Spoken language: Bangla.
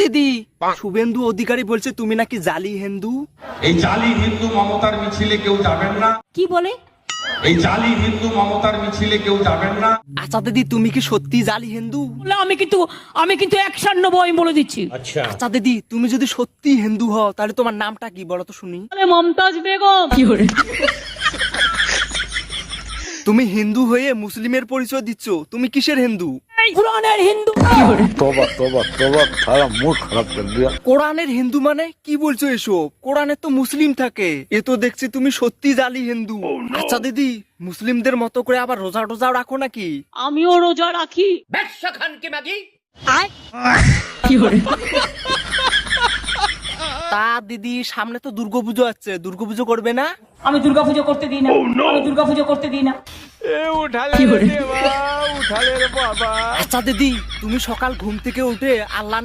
দিদি, শুভেন্দু অধিকারী বলছে তুমি নাকি জালি হিন্দু। এই জালি হিন্দু মমতার মিছিলে কেউ যাবেন না। কি বলে? এই জালি হিন্দু মমতার মিছিলে কেউ যাবেন না। আচ্ছা দিদি, তুমি কি সত্যি জালি হিন্দু? আমি কিন্তু 190 বলে দিচ্ছি। আচ্ছা দিদি, তুমি যদি সত্যি হিন্দু হও তাহলে তোমার নামটা কি বলো তো শুনি? মমতাজ বেগম। তুমি হিন্দু হয়ে মুসলিমের পরিচয় দিচ্ছ, তুমি কিসের হিন্দু? কোরআনের হিন্দু। तौबा तौबा तौबा सारा मूड खराब कर दिया। কোরআনের হিন্দু মানে কি বলছো এসব? কোরআনে তো মুসলিম থাকে। এ তো দেখছি তুমি সত্যি জালি হিন্দু। আচ্ছা দিদি, মুসলিমদের মতো করে আবার রোজা টোজাও রাখো নাকি? আমিও রোজা রাখি। তা দিদি, সামনে তো দুর্গাপুজো আছে, দুর্গাপুজো করবে না? আমি দুর্গাপুজো করতে দিই না। আমি দুর্গাপুজো করতে দিই না। আচ্ছা দিদি, তুমি সকাল ঘুম থেকে উঠে আল্লাহ